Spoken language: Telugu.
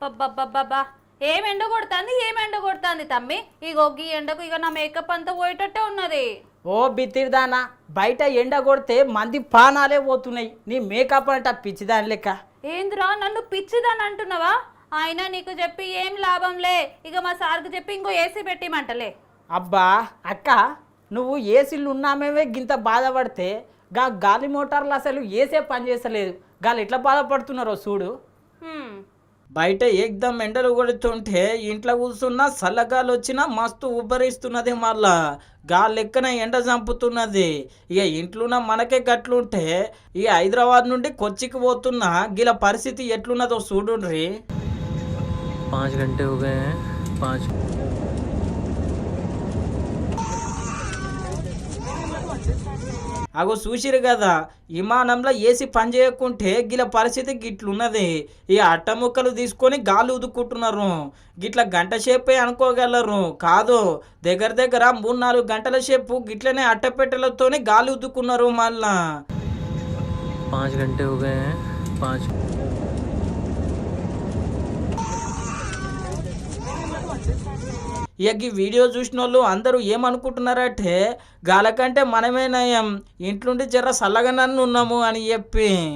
అబ్బబ్బబ్బబ్బా ఏం ఎండ కొడుతుంది తమ్మి ఇగో గీ ఎండకు ఇక నా మేకప్ అంతా పోయేటట్టే ఉన్నది. ఓ బిత్తిరిదానా, బయట ఎండ కొడితే మంది పానాలే పోతున్నాయి, నీ మేకప్ అంట పిచ్చిదాని లెక్క. ఏంద్రా నన్ను పిచ్చిదని అంటున్నావా? ఆయన నీకు చెప్పి ఏం లాభంలే, ఇక మా సార్కు చెప్పి ఇంకో ఏసీ పెట్టిమంటలే. అబ్బా అక్క, నువ్వు ఏసీలు ఉన్నామేమే గింత బాధపడితే గాలి మోటార్లు అసలు ఏసే పని చేస్తలేదు, గాలి ఎట్లా బాధపడుతున్నారో చూడు. బయట ఏకదం ఎండలు కొడుతుంటే ఇంట్లో కూర్చున్నా చల్లగాలి వచ్చినా మస్తు ఉబ్బరిస్తున్నది, మళ్ళా గాలి లెక్కన ఎండ చంపుతున్నది. ఇక ఇంట్లోన మనకే గట్లుంటే ఇక హైదరాబాద్ నుండి కొచ్చికి పోతున్నా గిల పరిస్థితి ఎట్లున్నదో చూడుండ్రి. 5 घंटे हो गए हैं 5 అగో చూసిరు కదా, విమానంలో ఏసీ పని చేయకుంటే గిల పరిస్థితి గిట్లున్నది. ఈ అట్టముక్కలు తీసుకొని గాలి ఉదుక్కుంటున్నారు. గిట్ల గంట సేపే అనుకోగలరు, కాదు దగ్గర 3-4 గంటల సేపు గిట్లనే అట్టపెట్టెలతోనే గాలి ఉదుక్కున్నారు. మళ్ళా 5 घंटे हो गए हैं 5 ఇక ఈ వీడియో చూసిన వాళ్ళు అందరూ ఏమనుకుంటున్నారంటే గాలకంటే మనమే నయం, ఇంట్లుండి జర చల్లగా నన్ను ఉన్నాము అని చెప్పి.